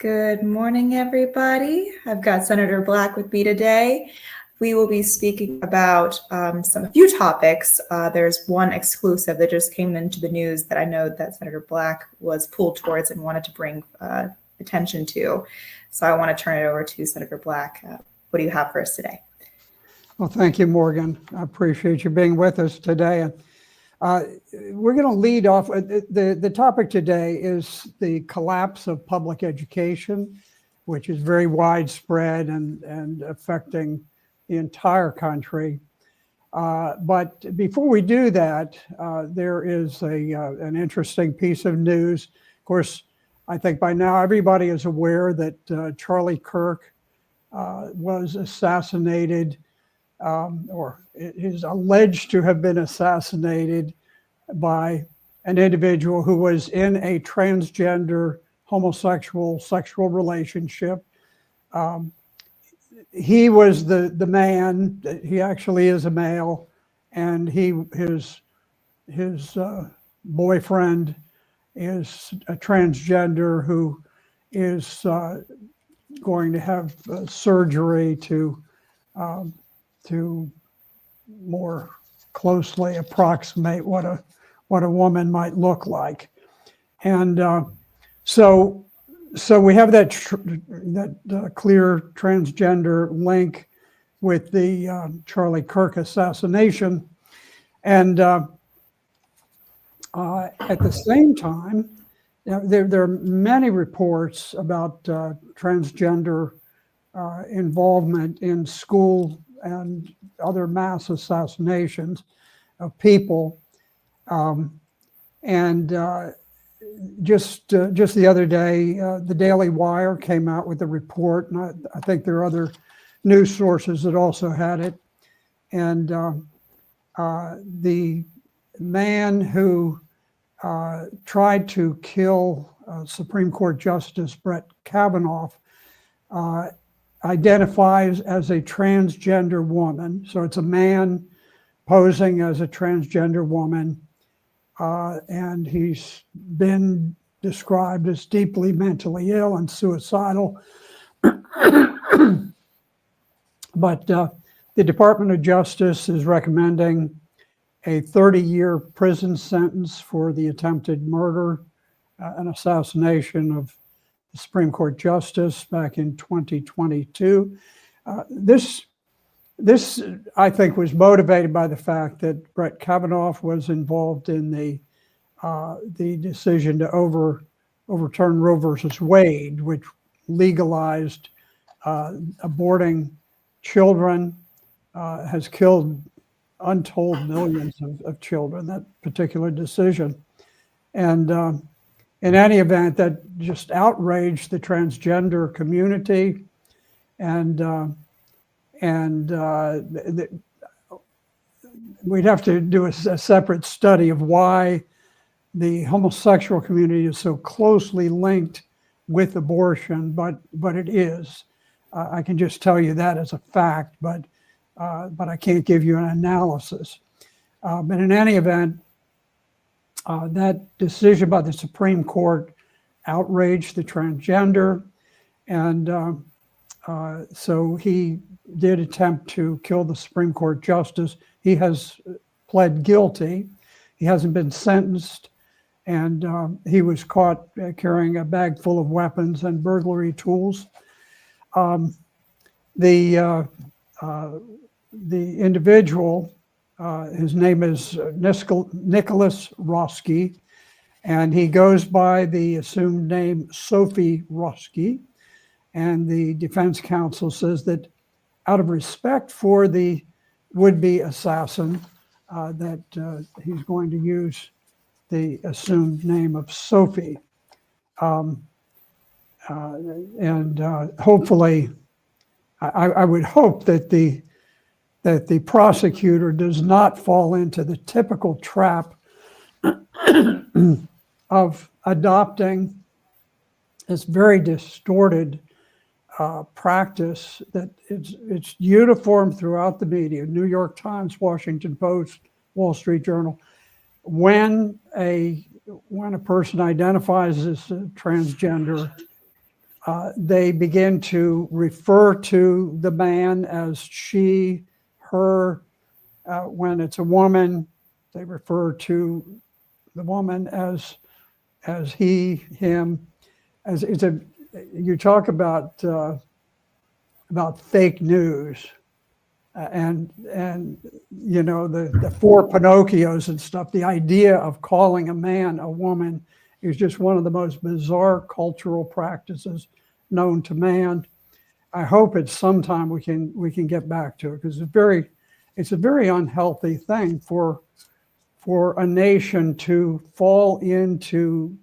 Good morning, everybody. I've got Senator Black with me today. We will be speaking about a few topics. There's one exclusive that just came into the news that I know that Senator Black was pulled towards and wanted to bring attention to. So I want to turn it over to Senator Black. What do you have for us today? Well, thank you, Morgan. I appreciate you being with us today. We're going to lead off. The topic today is the collapse of public education, which is very widespread and affecting the entire country. But before we do that, there is an interesting piece of news. Of course, I think by now everybody is aware that Charlie Kirk was assassinated, or is alleged to have been assassinated by an individual who was in a transgender homosexual sexual relationship. He was the man. He actually is a male, and his boyfriend is a transgender who is going to have surgery to more closely approximate what a woman might look like. And so we have that clear transgender link with the Charlie Kirk assassination. And at the same time, there are many reports about transgender involvement in school and other mass assassinations of people. Just the other day, the Daily Wire came out with a report, and I think there are other news sources that also had it. And the man who tried to kill Supreme Court Justice Brett Kavanaugh identifies as a transgender woman. So it's a man posing as a transgender woman. And he's been described as deeply mentally ill and suicidal. But the Department of Justice is recommending a 30-year prison sentence for the attempted murder and assassination of the Supreme Court Justice back in 2022. This, I think, was motivated by the fact that Brett Kavanaugh was involved in the decision to overturn Roe versus Wade, which legalized aborting children, has killed untold millions of children, that particular decision. And in any event, that just outraged the transgender community. And we'd have to do a separate study of why the homosexual community is so closely linked with abortion, but it is. I can just tell you that as a fact, but I can't give you an analysis. But in any event, that decision by the Supreme Court outraged the transgender, and so he did attempt to kill the Supreme Court Justice. He has pled guilty. He hasn't been sentenced, and he was caught carrying a bag full of weapons and burglary tools. The individual, his name is Nicholas Roske, and he goes by the assumed name Sophie Roske. And the defense counsel says that out of respect for the would-be assassin, that he's going to use the assumed name of Sophie. Hopefully, I would hope that the prosecutor does not fall into the typical trap of adopting this very distorted practice that it's uniform throughout the media, New York Times, Washington Post, Wall Street Journal. When a person identifies as a transgender, They begin to refer to the man as she, her. When it's a woman, they refer to the woman as he, him. As it's a, you talk about fake news, and you know the four Pinocchios and stuff. The idea of calling a man a woman is just one of the most bizarre cultural practices known to man. I hope it's sometime we can get back to it, because it's a very unhealthy thing for a nation to fall into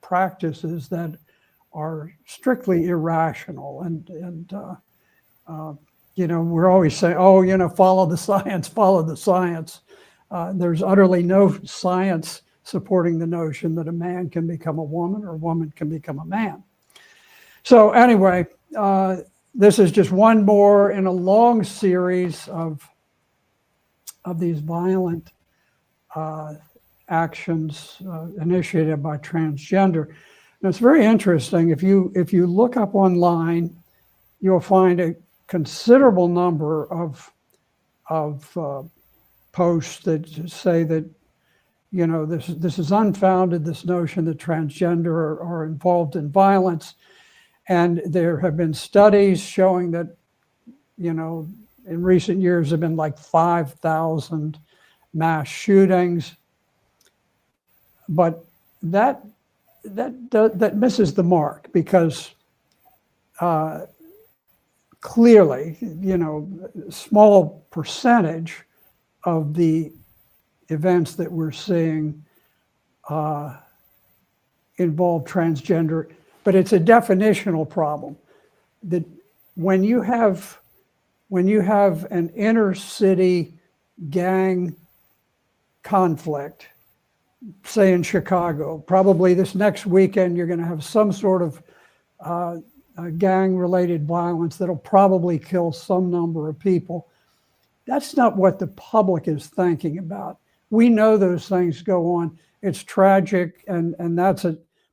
practices that are strictly irrational. And you know, we're always saying, oh, you know, follow the science, follow the science. There's utterly no science supporting the notion that a man can become a woman or a woman can become a man. So anyway, this is just one more in a long series of these violent actions initiated by transgender. And it's very interesting. If you look up online, you'll find a considerable number of posts that say that, you know, this is unfounded, this notion that transgender are involved in violence. And there have been studies showing that, you know, in recent years there have been like 5,000 mass shootings. But that misses the mark, because clearly, you know, a small percentage of the events that we're seeing involve transgender, but it's a definitional problem. That when you have an inner city gang conflict, say in Chicago, probably this next weekend you're going to have some sort of gang-related violence that'll probably kill some number of people. That's not what the public is thinking about. We know those things go on. It's tragic, and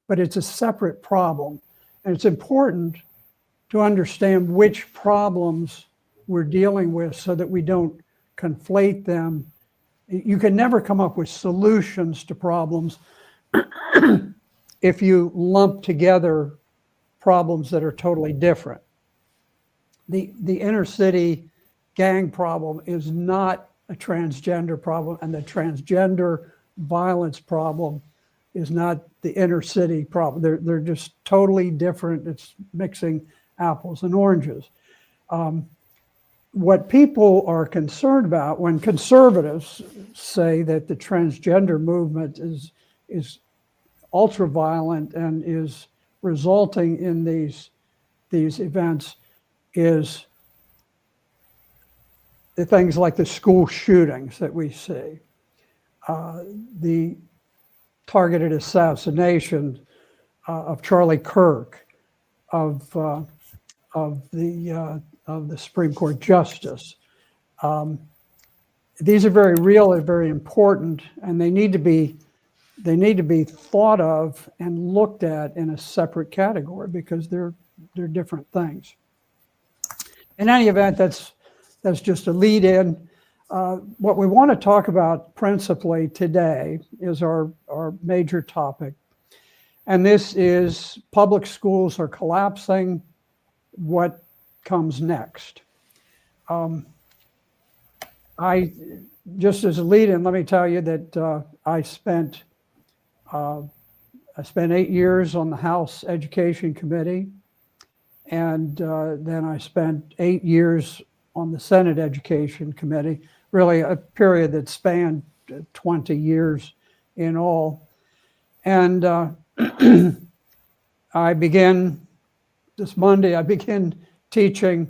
but it's a separate problem. And it's important to understand which problems we're dealing with so that we don't conflate them. You can never come up with solutions to problems if you lump together problems that are totally different. The inner city gang problem is not a transgender problem, and the transgender violence problem is not the inner city problem. They're just totally different. It's mixing apples and oranges. What people are concerned about when conservatives say that the transgender movement is ultra violent and is resulting in these events is the things like the school shootings that we see, the targeted assassination of Charlie Kirk, of the Supreme Court justice. These are very real and very important, and they need to be thought of and looked at in a separate category, because they're different things. In any event, that's just a lead in. What we want to talk about principally today is our major topic, and this is public schools are collapsing. What comes next? Just as a lead-in, let me tell you that I spent 8 years on the House Education Committee, and then I spent 8 years on the Senate Education Committee, really a period that spanned 20 years in all. And this Monday, I began teaching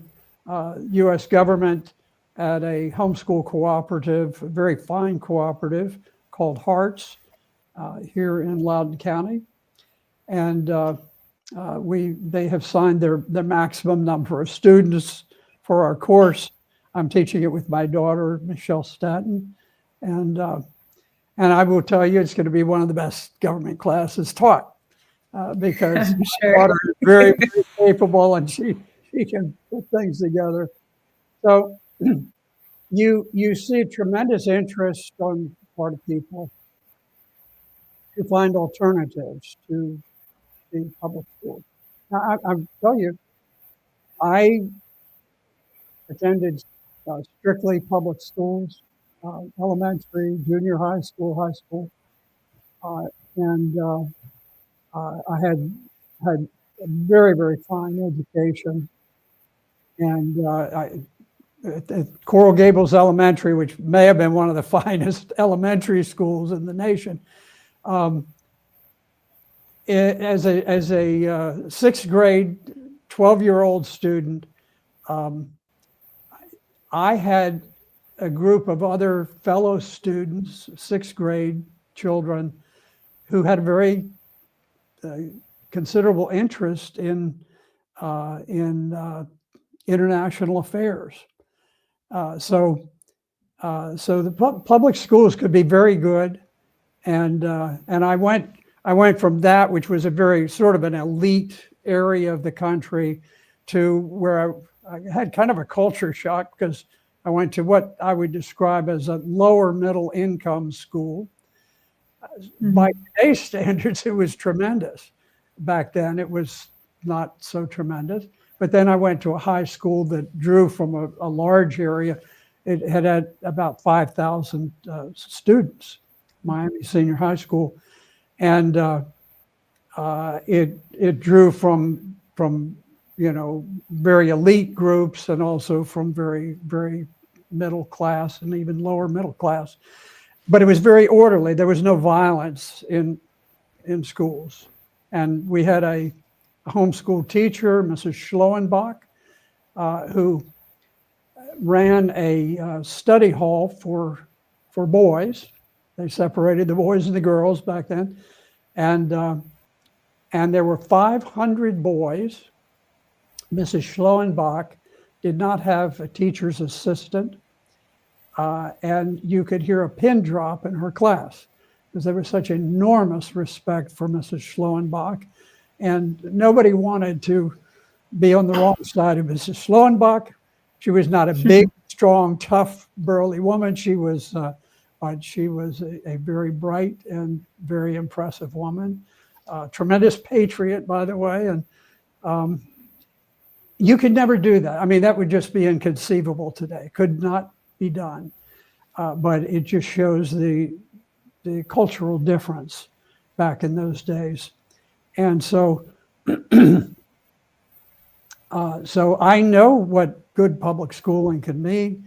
U.S. government at a homeschool cooperative, a very fine cooperative called Hearts here in Loudoun County. And they have signed their maximum number of students for our course. I'm teaching it with my daughter, Michelle Stanton. And I will tell you, it's going to be one of the best government classes taught because sure. very, very capable, and she can put things together. So you see tremendous interest on the part of people to find alternatives to the public schools. Now, I'll tell you, I attended strictly public schools, elementary, junior high school, and I had a very, very fine education. And at Coral Gables Elementary, which may have been one of the finest elementary schools in the nation, as a sixth grade, 12-year-old student, I had a group of other fellow students, sixth grade children, who had a very considerable interest in international affairs. So the public schools could be very good, and I went from that, which was a very sort of an elite area of the country, to where I had kind of a culture shock, because I went to what I would describe as a lower middle income school. By today's standards, it was tremendous. Back then, it was not so tremendous. But then I went to a high school that drew from a large area. It had about 5,000 students, Miami Senior High School, and it drew from very elite groups, and also from very, very middle class and even lower middle class. But it was very orderly. There was no violence in schools. And we had a homeschool teacher, Mrs. Schloenbach, who ran a study hall for boys. They separated the boys and the girls back then. And there were 500 boys. Mrs. Schloenbach did not have a teacher's assistant. And you could hear a pin drop in her class, because there was such enormous respect for Mrs. Schloenbach. And nobody wanted to be on the wrong side of Mrs. Schloenbach. She was not a big, strong, tough, burly woman. She was a very bright and very impressive woman. Tremendous patriot, by the way. And you could never do that. I mean, that would just be inconceivable today. Could not be done. But it just shows the cultural difference back in those days. And so, so I know what good public schooling can mean,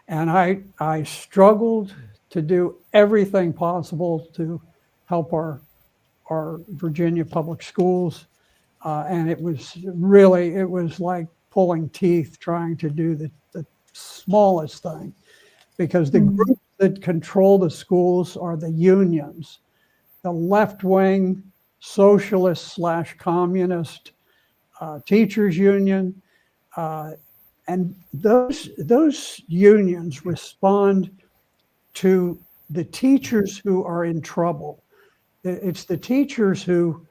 and I struggled to do everything possible to help our Virginia public schools, and it was like pulling teeth trying to do the smallest thing, because the groups that control the schools are the unions, the left-wing socialist / communist teachers union, and those unions respond to the teachers who are in trouble. It's the teachers who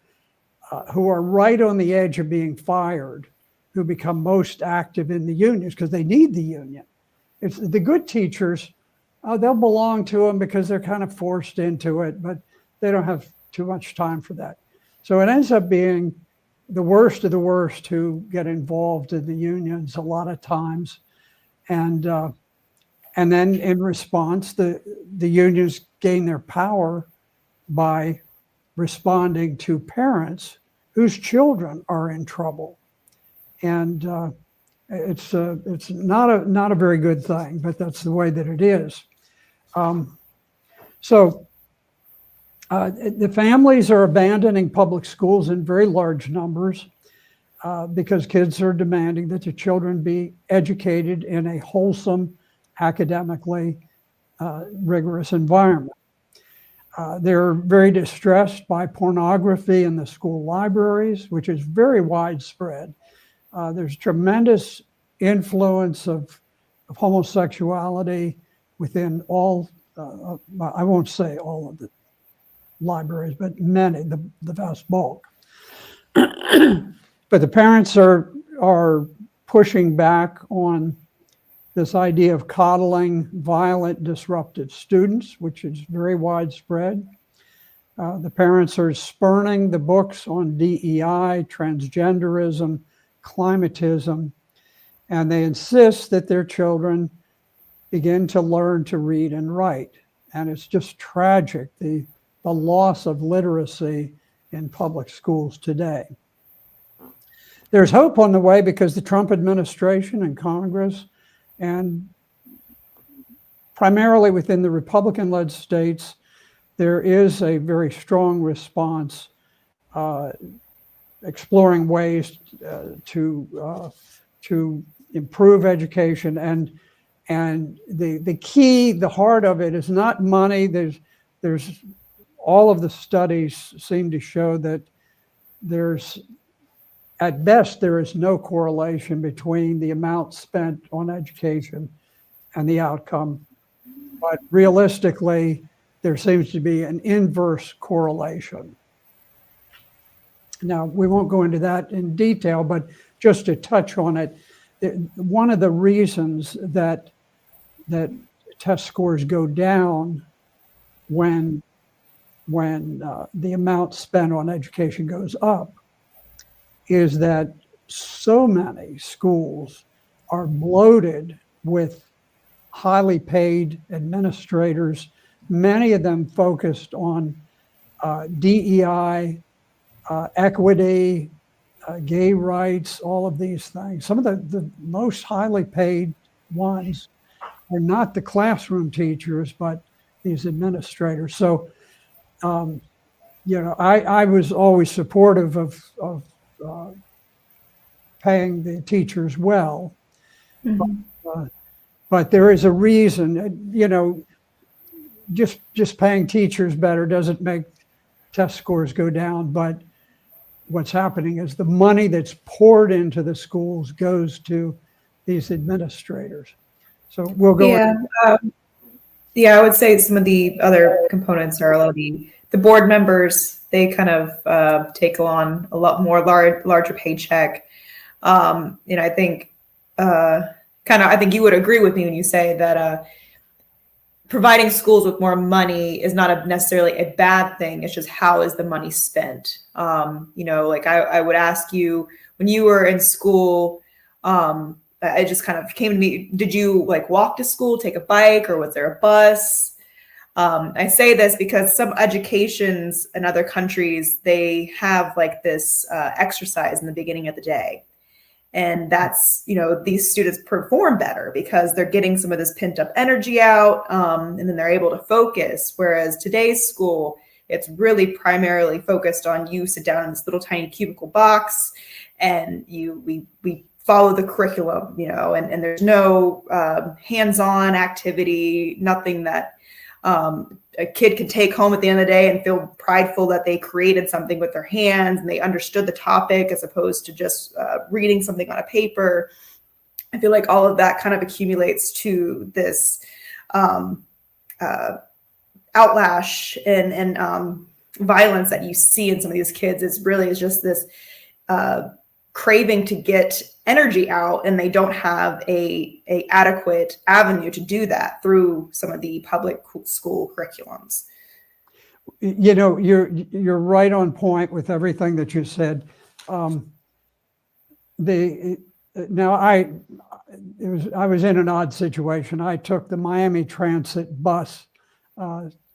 are right on the edge of being fired who become most active in the unions, because they need the union. It's the good teachers, they'll belong to them because they're kind of forced into it, but they don't have too much time for that. So it ends up being the worst of the worst who get involved in the unions a lot of times. And then in response, the unions gain their power by responding to parents whose children are in trouble. And it's not a very good thing, but that's the way that it is. So the families are abandoning public schools in very large numbers because kids are demanding that their children be educated in a wholesome, academically rigorous environment. They're very distressed by pornography in the school libraries, which is very widespread. There's tremendous influence of homosexuality within all, I won't say all of the libraries, but many, the vast bulk. but the parents are pushing back on this idea of coddling violent, disruptive students, which is very widespread. The parents are spurning the books on DEI, transgenderism, climatism, and they insist that their children begin to learn to read and write. And it's just tragic, the loss of literacy in public schools today. There's hope on the way because the Trump administration and Congress, and primarily within the Republican-led states, there is a very strong response exploring ways to improve education. And the key, the heart of it is not money. There's all of the studies seem to show that at best, there is no correlation between the amount spent on education and the outcome. But realistically, there seems to be an inverse correlation. Now, we won't go into that in detail, but just to touch on it, one of the reasons that test scores go down when the amount spent on education goes up is that so many schools are bloated with highly paid administrators, many of them focused on DEI, equity, gay rights, all of these things. Some of the most highly paid ones are not the classroom teachers, but these administrators. So, I was always supportive of paying the teachers well, but there is a reason. Just paying teachers better doesn't make test scores go down. But what's happening is the money that's poured into the schools goes to these administrators. So we'll go. I would say some of the other components are the board members. They kind of take on a lot more larger paycheck. I think I think you would agree with me when you say that providing schools with more money is not necessarily a bad thing. It's just how is the money spent? I would ask you when you were in school. It just kind of came to me. Did you walk to school, take a bike, or was there a bus? I say this because some educations in other countries, they have this exercise in the beginning of the day. And that's, these students perform better because they're getting some of this pent up energy out, and then they're able to focus. Whereas today's school, it's really primarily focused on you sit down in this little tiny cubicle box and we follow the curriculum, and there's no hands-on activity, nothing that a kid can take home at the end of the day and feel prideful that they created something with their hands and they understood the topic as opposed to just reading something on a paper. I feel like all of that kind of accumulates to this outlash and violence that you see in some of these kids is just this craving to get energy out, and they don't have a adequate avenue to do that through some of the public school curriculums. You're right on point with everything that you said. I was in an odd situation. I took the Miami Transit bus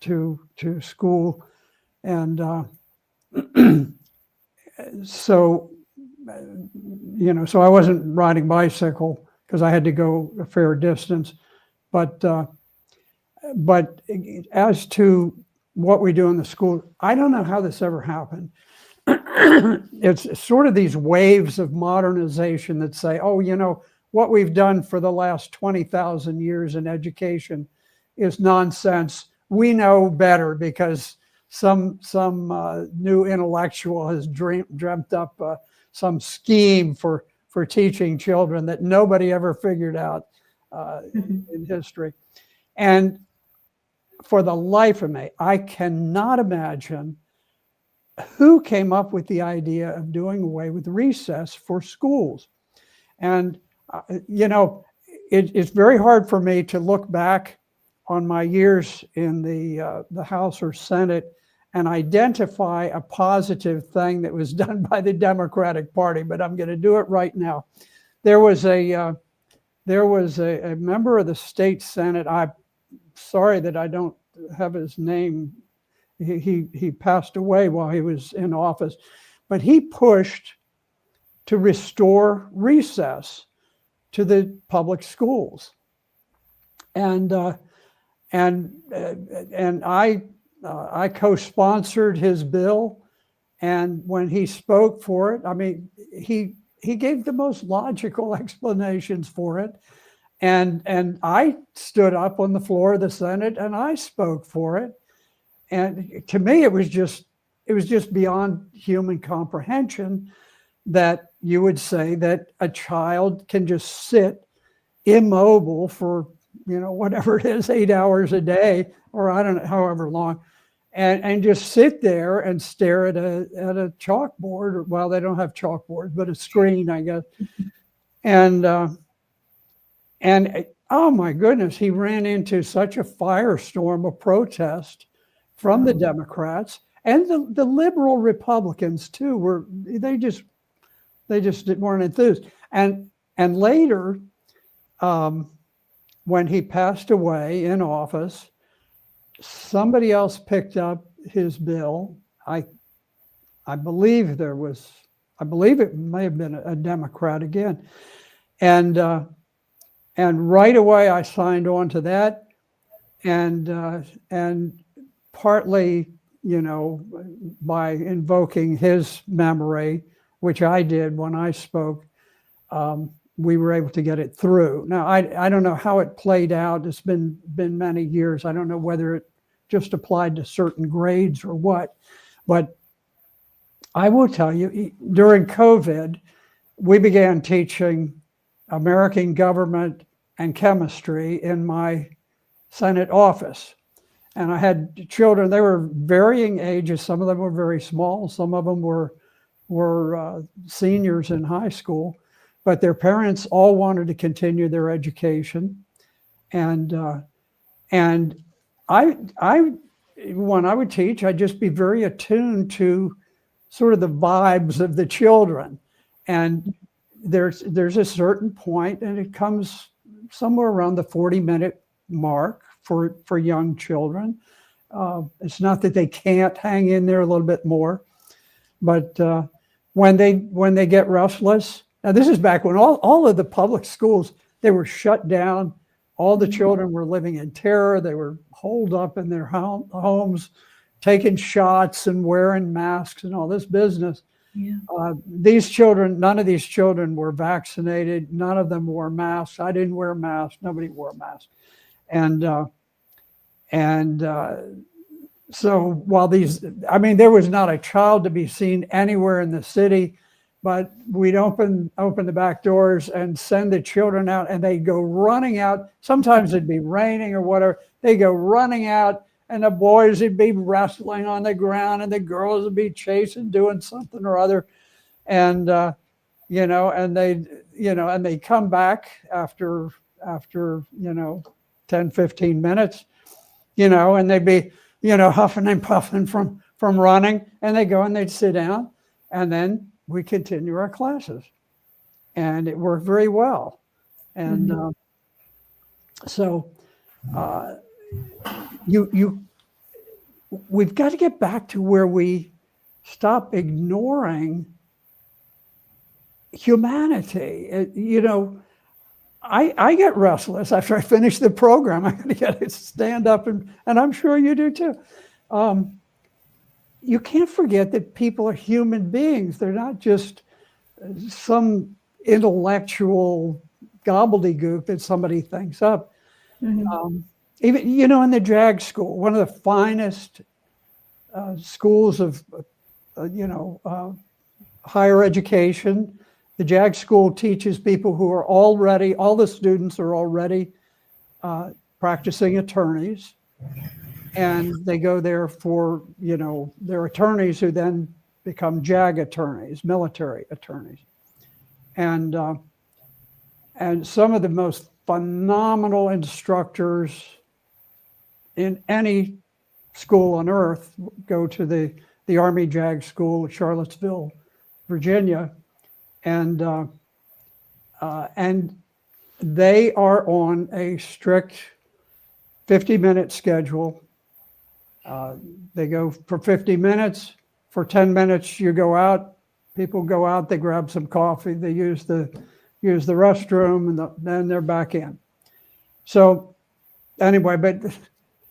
to school, and so I wasn't riding bicycle because I had to go a fair distance. But as to what we do in the school, I don't know how this ever happened. It's sort of these waves of modernization that say, what we've done for the last 20,000 years in education is nonsense. We know better because some new intellectual has dreamt up some scheme for teaching children that nobody ever figured out in history. And for the life of me, I cannot imagine who came up with the idea of doing away with recess for schools? And, it's very hard for me to look back on my years in the House or Senate and identify a positive thing that was done by the Democratic Party, but I'm going to do it right now. There was a member of the state Senate. I'm sorry that I don't have his name. He passed away while he was in office, but he pushed to restore recess to the public schools, and I co-sponsored his bill, and when he spoke for it, I mean, he gave the most logical explanations for it, and I stood up on the floor of the Senate and I spoke for it, and to me it was just beyond human comprehension that you would say that a child can just sit immobile for whatever it is, 8 hours a day, or I don't know, however long, and just sit there and stare at a chalkboard, or, well, they don't have chalkboards, but a screen, I guess. And oh my goodness, he ran into such a firestorm of protest from the Democrats and the liberal Republicans too. They just weren't enthused. And later, when he passed away in office, somebody else picked up his bill. I believe it may have been a Democrat again, and right away I signed on to that, and partly by invoking his memory, which I did when I spoke, we were able to get it through. Now, I don't know how it played out. It's been many years. I don't know whether it just applied to certain grades or what, but I will tell you, during COVID, we began teaching American government and chemistry in my Senate office. And I had children, they were varying ages. Some of them were very small. Some of them were seniors in high school, but their parents all wanted to continue their education. And when I would teach, I'd just be very attuned to sort of the vibes of the children. And there's a certain point, and it comes somewhere around the 40-minute mark for young children. It's not that they can't hang in there a little bit more, but when they get restless. Now, this is back when all of the public schools, they were shut down. All the children were living in terror. They were holed up in their homes, taking shots and wearing masks and all this business. Yeah. These children, none of these children were vaccinated. None of them wore masks. I didn't wear a mask. Nobody wore a mask. So while there was not a child to be seen anywhere in the city, but we'd open the back doors and send the children out, and they'd go running out. Sometimes it'd be raining or whatever. They'd go running out, and the boys would be wrestling on the ground, and the girls would be chasing, doing something or other. And, and they'd come back after 10, 15 minutes, and they'd be, huffing and puffing from running, and they go and they'd sit down, and then we continue our classes, and it worked very well. And we've got to get back to where we stop ignoring humanity. I get restless after I finish the program. I got to stand up, and I'm sure you do too. You can't forget that people are human beings. They're not just some intellectual gobbledygook that somebody thinks up. Mm-hmm. Even, in the JAG school, one of the finest schools of, higher education, the JAG school teaches people who are all the students are already practicing attorneys. and they go there for, their attorneys who then become JAG attorneys, military attorneys. And some of the most phenomenal instructors in any school on earth go to the Army JAG school at Charlottesville, Virginia. And they are on a strict 50-minute schedule. They go for 50 minutes. For 10 minutes, you go out. People go out. They grab some coffee. They use the restroom, and then they're back in. So, anyway, but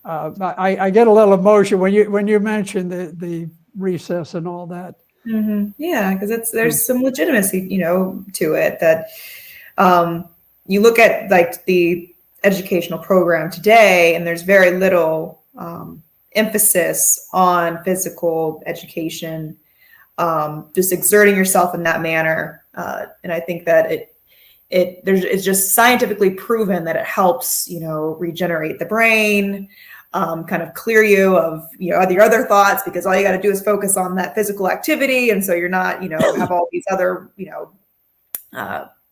I get a little emotion when you mention the recess and all that. Mm-hmm. Yeah, because there's some legitimacy, to it that you look at like the educational program today, and there's very little emphasis on physical education, just exerting yourself in that manner. And I think that it's just scientifically proven that it helps, regenerate the brain, kind of clear you of, your other thoughts, because all you got to do is focus on that physical activity. And so you're not, have all these other,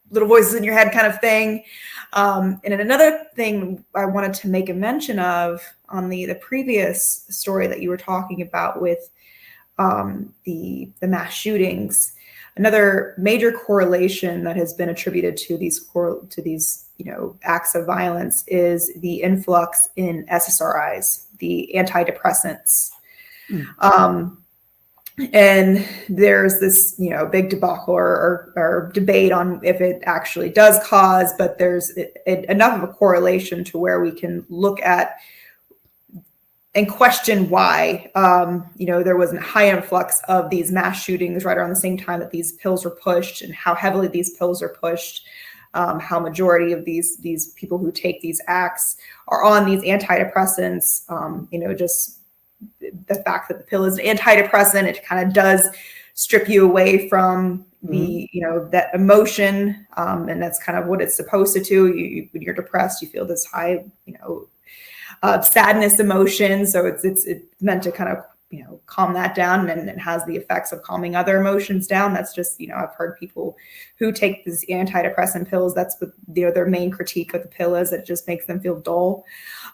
little voices in your head kind of thing. And then another thing I wanted to make a mention of on the previous story that you were talking about with the mass shootings, another major correlation that has been attributed to these acts of violence is the influx in SSRIs, the antidepressants. And there's this, big debacle or debate on if it actually does cause, but there's enough of a correlation to where we can look at and question why, there was a high influx of these mass shootings right around the same time that these pills were pushed, and how heavily these pills are pushed, how majority of these people who take these acts are on these antidepressants, just the fact that the pill is an antidepressant, it kind of does strip you away from the, that emotion. And that's kind of what it's supposed to do. When you're depressed, you feel this high, sadness emotion. So it's meant to kind of, calm that down, and it has the effects of calming other emotions down. That's just, I've heard people who take these antidepressant pills, that's what their main critique of the pill is. It just makes them feel dull.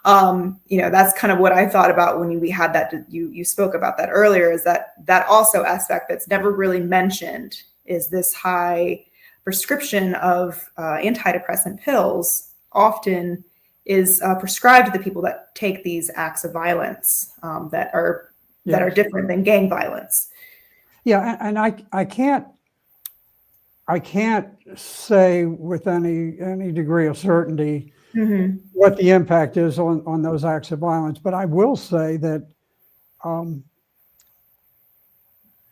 That's kind of what I thought about when we had that, you spoke about that earlier, is that also aspect that's never really mentioned is this high prescription of antidepressant pills often is prescribed to the people that take these acts of violence that are different than gang violence. Yeah, and I can't say with any degree of certainty what the impact is on those acts of violence, but I will say that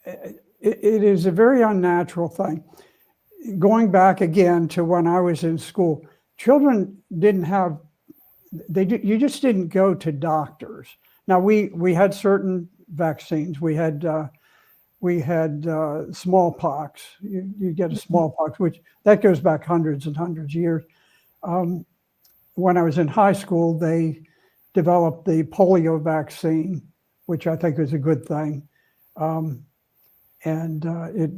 it is a very unnatural thing. Going back again to when I was in school, children didn't have, you just didn't go to doctors. Now we had certain vaccines. We had smallpox. You get a smallpox, which that goes back hundreds and hundreds of years. When I was in high school, they developed the polio vaccine, which I think was a good thing. And it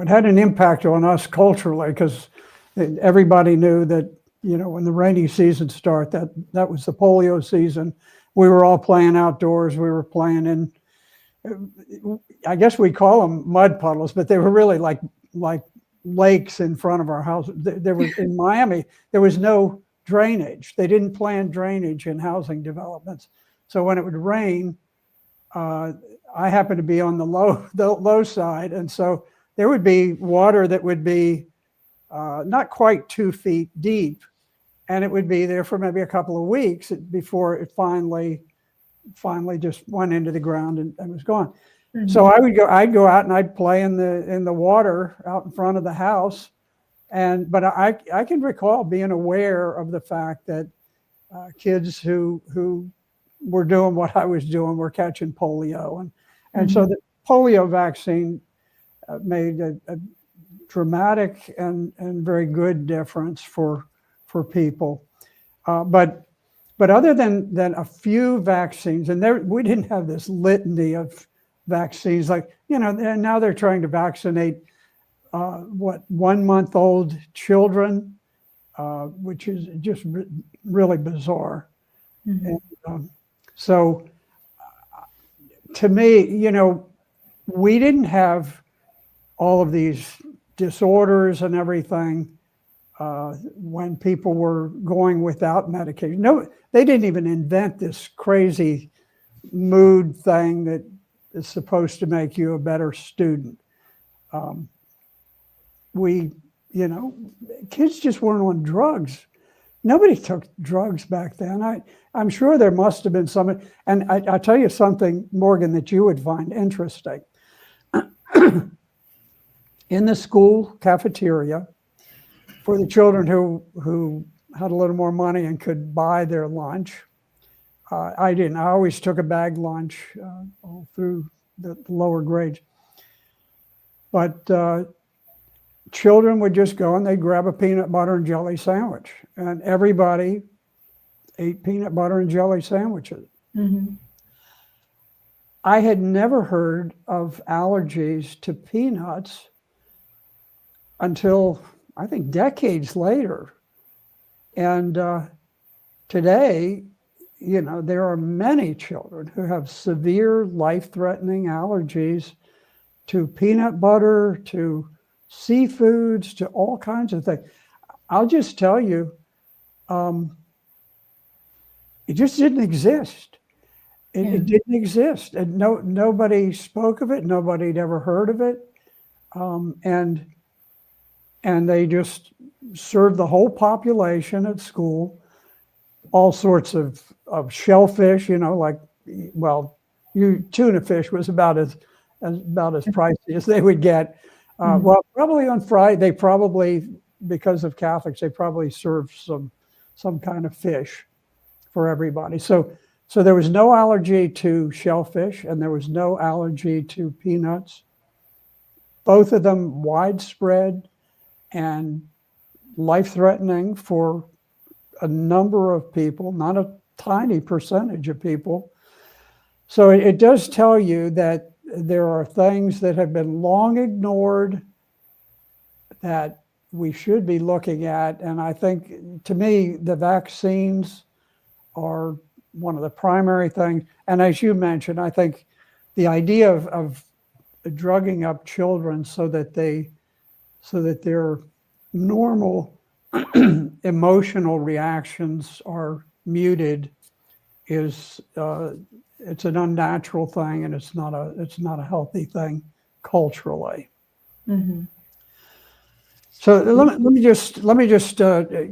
had an impact on us culturally, because everybody knew that, when the rainy season started, that was the polio season. We were all playing outdoors. We were playing in, I guess we call them mud puddles, but they were really like lakes in front of our house. There was, in Miami, there was no drainage. They didn't plan drainage in housing developments. So when it would rain, I happened to be on the low side. And so there would be water that would be not quite 2 feet deep. And it would be there for maybe a couple of weeks before it finally just went into the ground and was gone. Mm-hmm. So I'd go out and I'd play in the water out in front of the house. But I can recall being aware of the fact that kids who were doing what I was doing were catching polio. And so the polio vaccine made a dramatic and very good difference for people. But But other than a few vaccines, and we didn't have this litany of vaccines, like, and now they're trying to vaccinate 1-month-old children, which is just really bizarre. Mhm. And so to me, we didn't have all of these disorders and everything when people were going without medication. No, they didn't even invent this crazy mood thing that is supposed to make you a better student. Kids just weren't on drugs. Nobody took drugs back then. I'm sure there must have been some. And I'll tell you something, Morgan, that you would find interesting. In the school cafeteria, for the children who had a little more money and could buy their lunch, I didn't. I always took a bag lunch all through the lower grades. But children would just go and they'd grab a peanut butter and jelly sandwich, and everybody ate peanut butter and jelly sandwiches. Mhm. I had never heard of allergies to peanuts until I think decades later. And today, there are many children who have severe life-threatening allergies to peanut butter, to seafoods, to all kinds of things. I'll just tell you, it just didn't exist. It didn't exist, and nobody spoke of it. Nobody'd ever heard of it, and they just served the whole population at school all sorts of shellfish. Tuna fish was about as pricey as they would get. Well, probably on Friday, because of Catholics, they probably served some kind of fish for everybody. So there was no allergy to shellfish, and there was no allergy to peanuts. Both of them widespread and life-threatening for a number of people, not a tiny percentage of people. So it does tell you that there are things that have been long ignored that we should be looking at. And I think, to me, the vaccines are one of the primary things. And as you mentioned, I think the idea of drugging up children so that their normal emotional reactions are muted is it's an unnatural thing, and it's not a healthy thing culturally. Mm-hmm. So let me just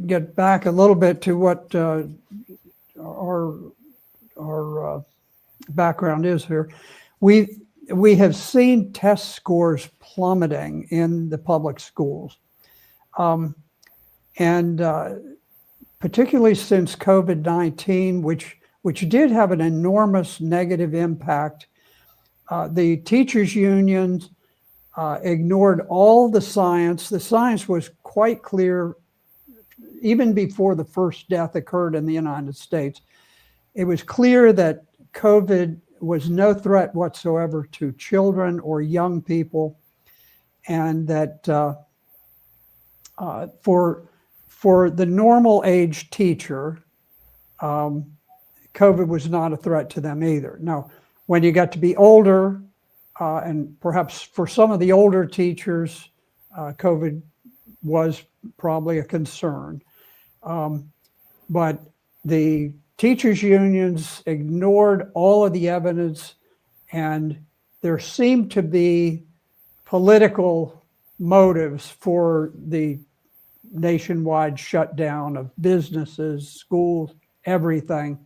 get back a little bit to what our background is here. We have seen test scores plummeting in the public schools, and particularly since COVID-19, which did have an enormous negative impact. The teachers' unions ignored all the science. The science was quite clear even before the first death occurred in the United States. It was clear that COVID was no threat whatsoever to children or young people, and that for the normal age teacher, COVID was not a threat to them either. Now, when you got to be older, and perhaps for some of the older teachers, COVID was probably a concern. But the teachers' unions ignored all of the evidence, and there seemed to be political motives for the nationwide shutdown of businesses, schools, everything.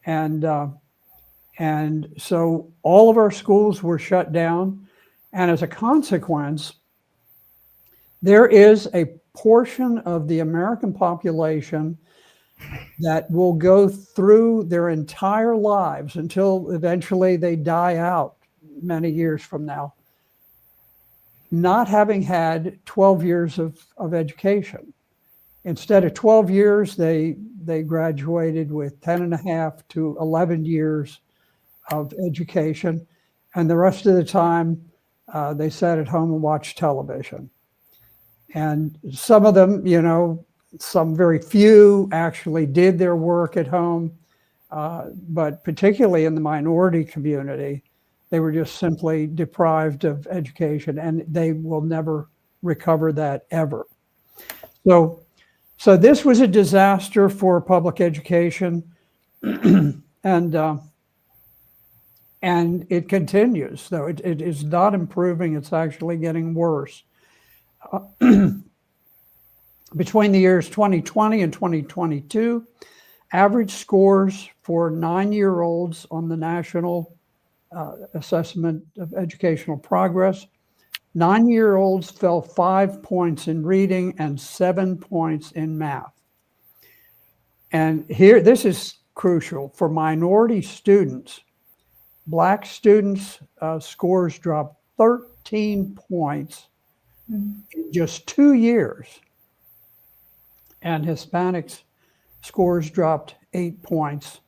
And so all of our schools were shut down. And as a consequence, there is a portion of the American population that will go through their entire lives until eventually they die out many years from now, not having had 12 years of education. Instead of 12 years, they they graduated with 10 and a half to 11 years of education. And the rest of the time, they sat at home and watched television. And some of them, some very few actually did their work at home. But particularly in the minority community, they were just simply deprived of education, and they will never recover that ever. So this was a disaster for public education, and it continues. Though it is not improving; it's actually getting worse. Between the years 2020 and 2022, average scores for 9-year-olds on the National Assessment of Educational Progress, 9-year-olds fell 5 points in reading and 7 points in math. And here, this is crucial. For minority students, Black students' scores dropped 13 points in just 2 years. And Hispanics' scores dropped 8 points.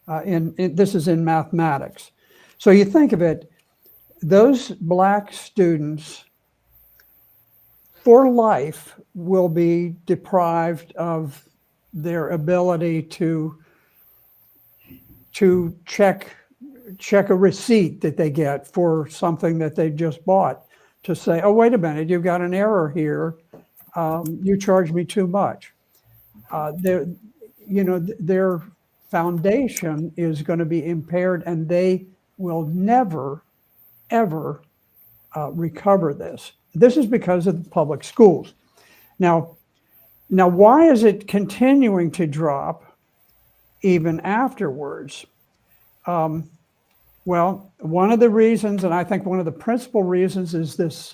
This is in mathematics. So you think of it, those Black students for life will be deprived of their ability to check a receipt that they get for something that they just bought, to say, oh, wait a minute, you've got an error here. You charged me too much. Their foundation is going to be impaired, and they will never, ever recover this. This is because of the public schools. Now, why is it continuing to drop even afterwards? Well, one of the reasons, and I think one of the principal reasons, is this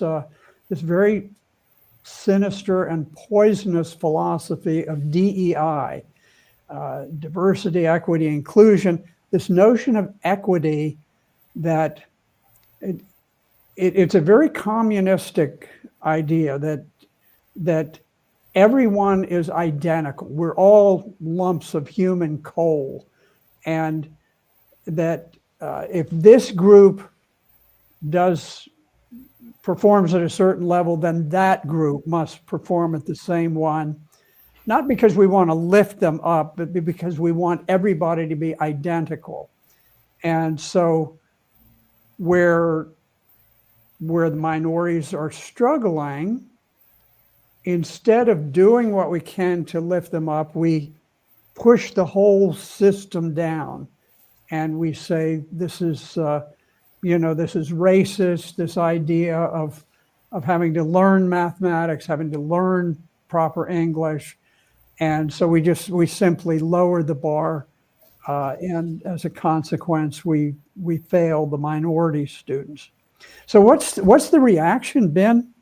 very sinister and poisonous philosophy of DEI, diversity, equity, inclusion. This notion of equity, that it's a very communistic idea that everyone is identical. We're all lumps of human coal, and that if this group performs at a certain level, then that group must perform at the same one. Not because we want to lift them up, but because we want everybody to be identical. And so where the minorities are struggling, instead of doing what we can to lift them up, we push the whole system down. And we say, this is racist, this idea of having to learn mathematics, having to learn proper English. And so we simply lower the bar. And as a consequence, we fail the minority students. So what's the reaction been?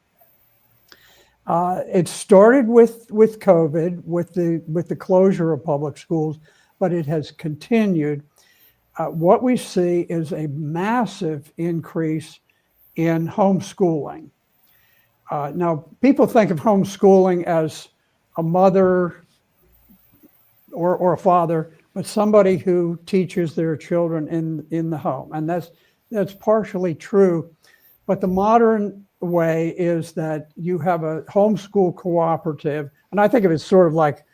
It started with COVID, with the closure of public schools, but it has continued. What we see is a massive increase in homeschooling. Now, people think of homeschooling as a mother or a father, but somebody who teaches their children in the home. And that's partially true. But the modern way is that you have a homeschool cooperative. And I think of it sort of like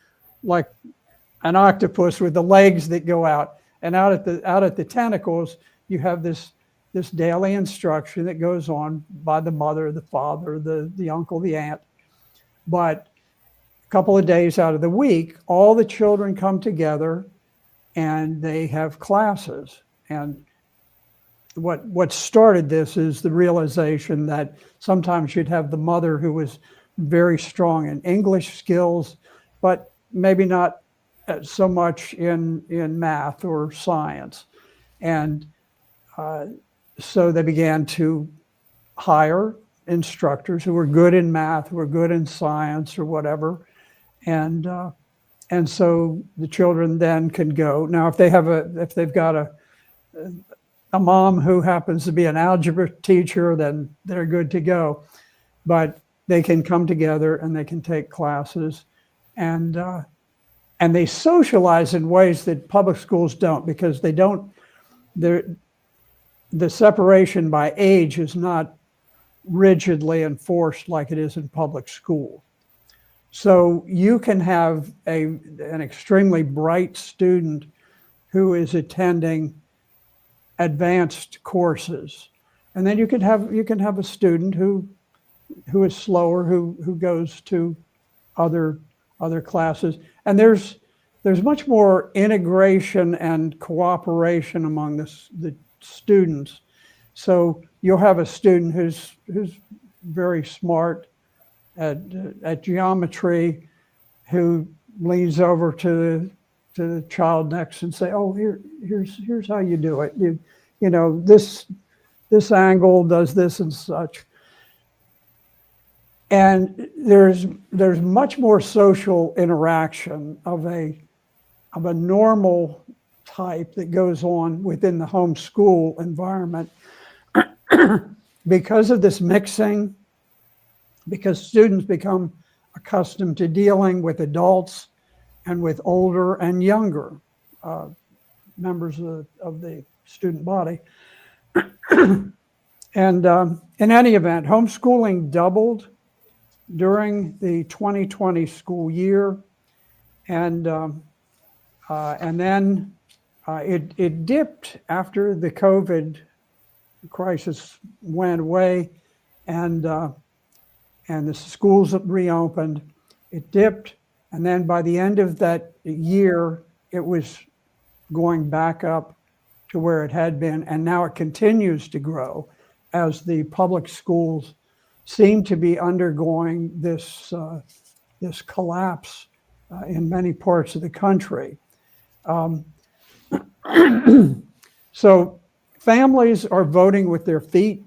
an octopus with the legs that go out. And out at the tentacles, you have this daily instruction that goes on by the mother, the father, the uncle, the aunt. But a couple of days out of the week, all the children come together and they have classes. And what started this is the realization that sometimes you'd have the mother who was very strong in English skills, but maybe not so much in math or science. And so they began to hire instructors who were good in math, who were good in science or whatever. And so the children then can go. Now, if they've got a mom who happens to be an algebra teacher, then they're good to go. But they can come together and they can take classes. And and they socialize in ways that public schools don't, because they don't, the separation by age is not rigidly enforced like it is in public school. So you can have an extremely bright student who is attending advanced courses, and then you can have a student who is slower, who goes to other classes, and there's much more integration and cooperation among the students. So you'll have a student who's very smart at geometry, who leans over to the child next and say, "Oh, here's how you do it. You know, this angle does this and such." And there's much more social interaction of a normal type that goes on within the homeschool environment because of this mixing, because students become accustomed to dealing with adults and with older and younger members of the student body. And in any event, homeschooling doubled during the 2020 school year, and then it dipped after the COVID crisis went away, and the schools reopened. It dipped, and then by the end of that year, it was going back up to where it had been, and now it continues to grow as the public schools seem to be undergoing this collapse in many parts of the country. So families are voting with their feet,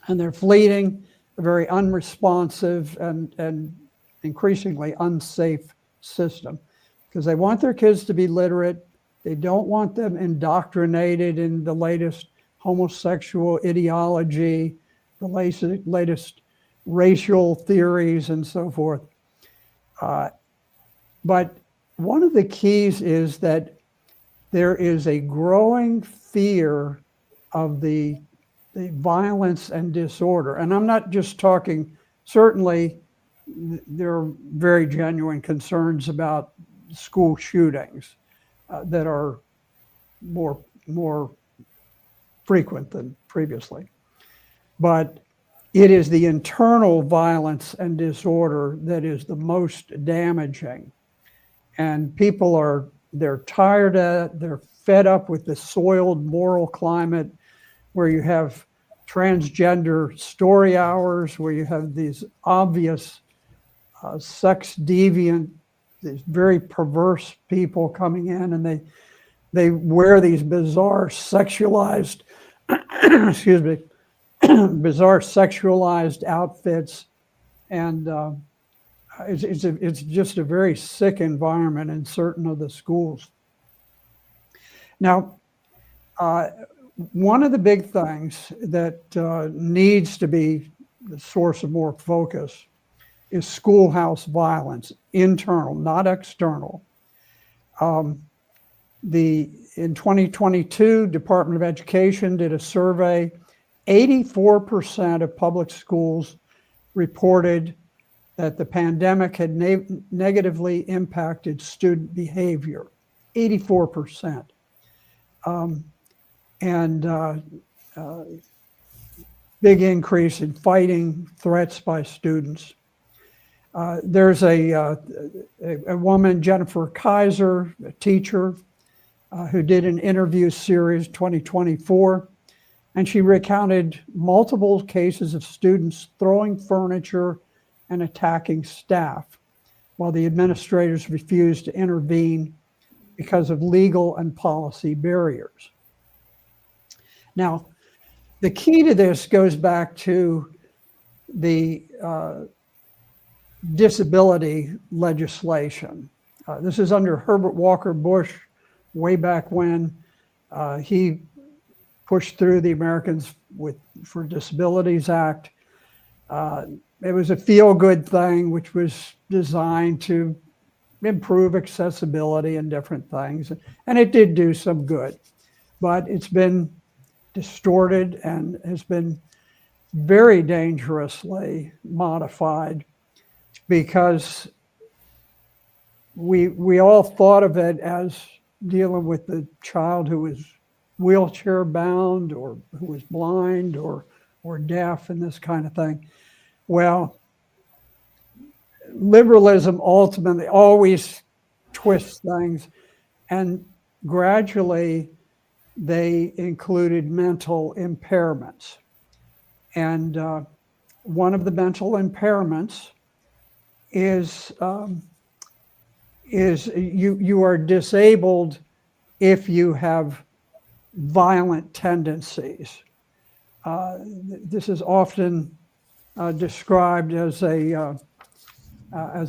and they're fleeing a very unresponsive and increasingly unsafe system, because they want their kids to be literate. They don't want them indoctrinated in the latest homosexual ideology, the latest racial theories, and so forth. But one of the keys is that there is a growing fear of the violence and disorder. And I'm not just talking, certainly there are very genuine concerns about school shootings that are more frequent than previously. But it is the internal violence and disorder that is the most damaging. And people they're tired of it, they're fed up with the soiled moral climate where you have transgender story hours, where you have these obvious sex deviant, these very perverse people coming in, and they wear these bizarre sexualized, excuse me, bizarre sexualized outfits, and it's just a very sick environment in certain of the schools. Now, one of the big things that needs to be the source of more focus is schoolhouse violence, internal, not external. In 2022, Department of Education did a survey. 84% of public schools reported that the pandemic had negatively impacted student behavior. 84%. Big increase in fighting, threats by students. There's a woman, Jennifer Kaiser, a teacher, who did an interview series 2024, and she recounted multiple cases of students throwing furniture and attacking staff while the administrators refused to intervene because of legal and policy barriers. Now, the key to this goes back to the disability legislation. This is under Herbert Walker Bush way back when he pushed through the Americans for Disabilities Act. It was a feel-good thing, which was designed to improve accessibility and different things. And it did do some good, but it's been distorted and has been very dangerously modified because we all thought of it as dealing with the child who was wheelchair bound or who was blind or deaf and this kind of thing. Well, liberalism ultimately always twists things, and gradually they included mental impairments. And one of the mental impairments is you are disabled if you have violent tendencies. This is often described as a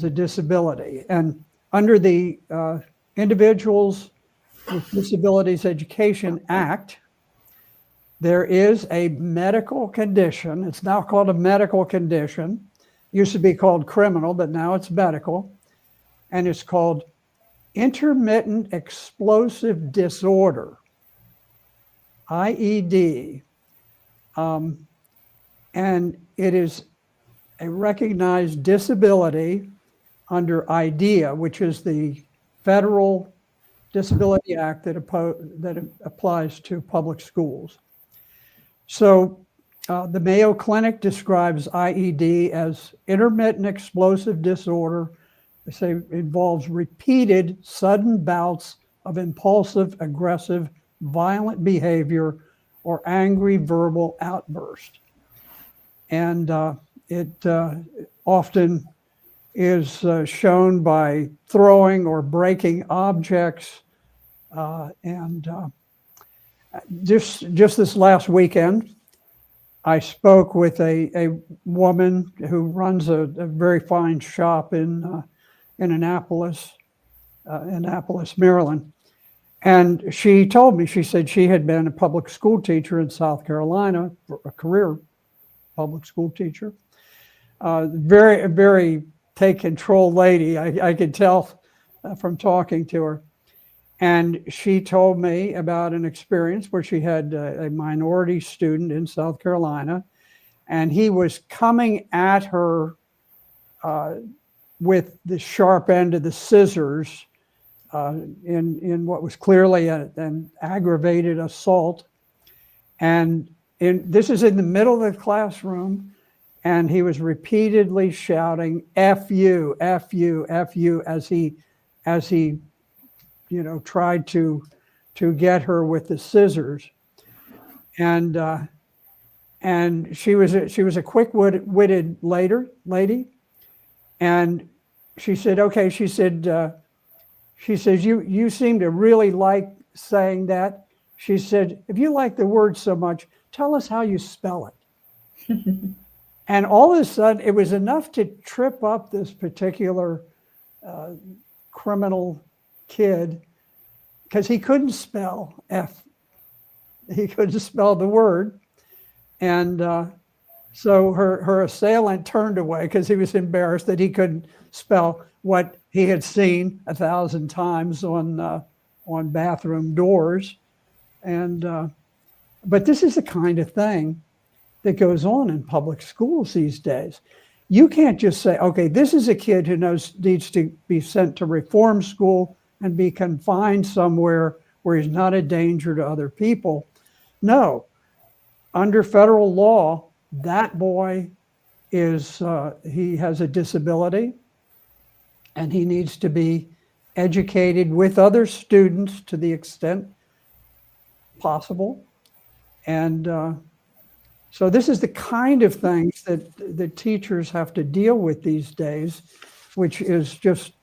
disability. And under the Individuals with Disabilities Education Act, there is a medical condition. It's now called a medical condition. Used to be called criminal, but now it's medical. And it's called intermittent explosive disorder, IED. And it is a recognized disability under IDEA, which is the Federal Disability Act that applies to public schools. So the Mayo Clinic describes IED as intermittent explosive disorder. They say it involves repeated sudden bouts of impulsive, aggressive, violent behavior or angry verbal outburst. And it often is shown by throwing or breaking objects. Just this last weekend, I spoke with a woman who runs a very fine shop in Annapolis, Maryland. And she told me, she said she had been a public school teacher in South Carolina, a career public school teacher. Very, very take control lady, I could tell from talking to her. And she told me about an experience where she had a minority student in South Carolina, and he was coming at her with the sharp end of the scissors in what was clearly an aggravated assault. And this is in the middle of the classroom, and he was repeatedly shouting, "F you, F you, F you," as he tried to get her with the scissors. And she was a quick-witted lady. And she said, okay, she says, you seem to really like saying that. She said, if you like the word so much, tell us how you spell it. And all of a sudden, it was enough to trip up this particular criminal kid, because he couldn't spell F. He couldn't spell the word. And so her assailant turned away because he was embarrassed that he couldn't spell what he had seen 1,000 times on bathroom doors. And but this is the kind of thing that goes on in public schools these days. You can't just say, okay, this is a kid who needs to be sent to reform school and be confined somewhere where he's not a danger to other people. No, under federal law, that boy he has a disability, and he needs to be educated with other students to the extent possible. And so this is the kind of things that the teachers have to deal with these days, which is just,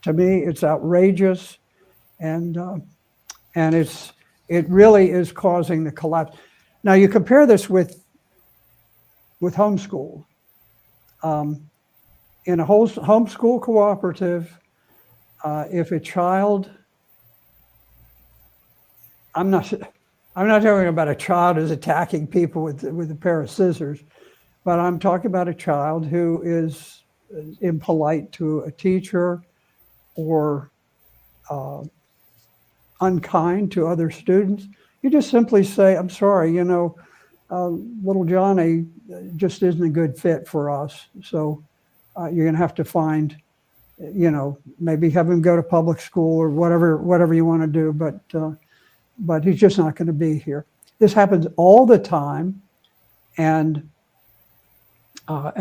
to me, it's outrageous, and it really is causing the collapse. Now you compare this with homeschool. In a homeschool cooperative, if a child, I'm not talking about a child who's attacking people with a pair of scissors, but I'm talking about a child who is impolite to a teacher, or unkind to other students, you just simply say, I'm sorry, little Johnny just isn't a good fit for us. So you're going to have to find, maybe have him go to public school or whatever you want to do, but he's just not going to be here. This happens all the time. And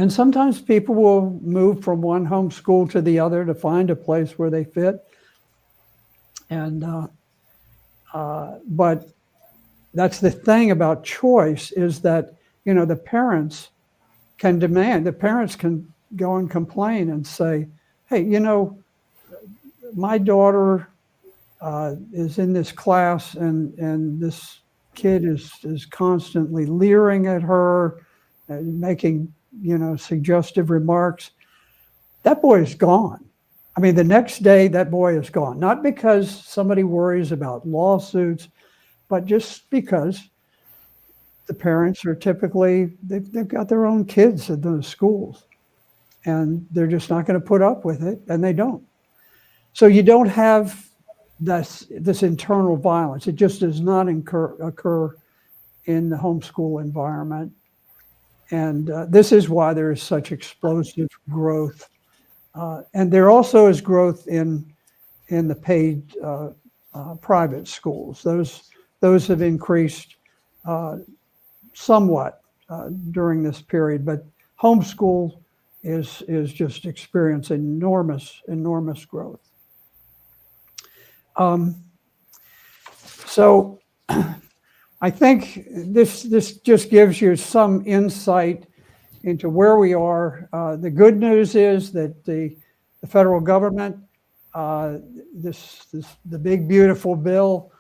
sometimes people will move from one homeschool to the other to find a place where they fit. And, but that's the thing about choice, is that, the parents can demand, the parents can go and complain and say, hey, my daughter is in this class and this kid is constantly leering at her and making, suggestive remarks. That boy is gone. I mean, the next day that boy is gone, not because somebody worries about lawsuits, but just because the parents are typically, they've got their own kids at those schools and they're just not going to put up with it, and they don't. So you don't have this internal violence. It just does not occur in the homeschool environment. And this is why there is such explosive growth. And there also is growth in the paid private schools. Those have increased somewhat during this period, but homeschool is just experiencing enormous growth. So I think this just gives you some insight into where we are. The good news is that the federal government, the big beautiful bill,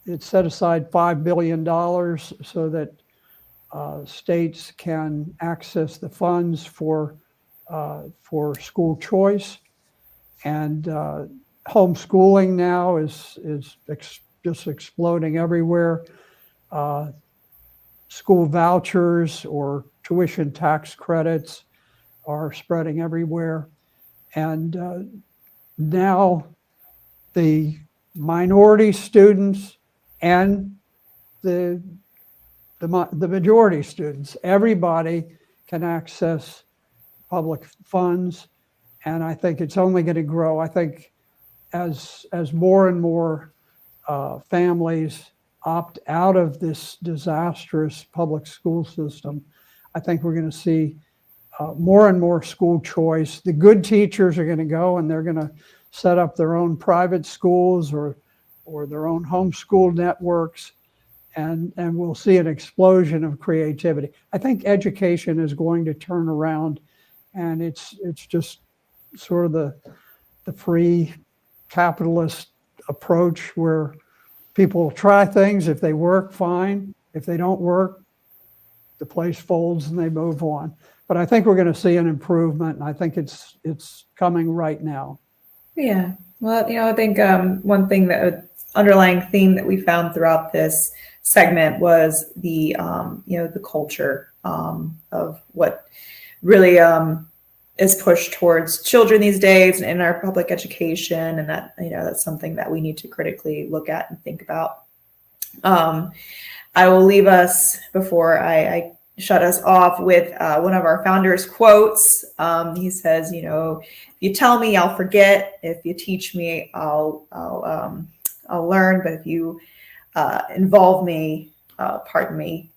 it set aside $5 billion so that states can access the funds for school choice. And homeschooling now is just exploding everywhere. School vouchers or tuition tax credits are spreading everywhere. And now the minority students and the majority students, everybody can access public funds. And I think it's only going to grow. I think as more and more families opt out of this disastrous public school system, I think we're going to see more and more school choice. The good teachers are going to go and they're going to set up their own private schools or their own homeschool networks, and we'll see an explosion of creativity. I think education is going to turn around, and it's just sort of the free capitalist approach where people try things. If they work, fine. If they don't work, the place folds and they move on. But I think we're going to see an improvement, and I think it's coming right now. Yeah. Well, I think one thing that underlying theme that we found throughout this segment was the the culture of what really is pushed towards children these days in our public education, and that that's something that we need to critically look at and think about. I will leave us before I shut us off with one of our founders' quotes. He says, if you tell me, I'll forget. If you teach me, I'll learn. But if you involve me, pardon me,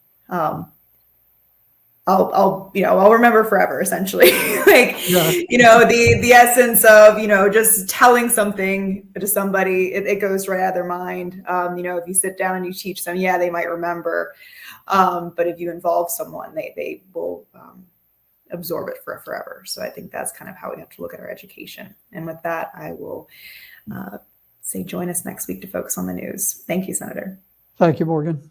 I'll remember forever, essentially. The essence of, just telling something to somebody, it goes right out of their mind. If you sit down and you teach them, yeah, they might remember. But if you involve someone, they will absorb it for forever. So I think that's kind of how we have to look at our education. And with that, I will say join us next week to focus on the news. Thank you, Senator. Thank you, Morgan.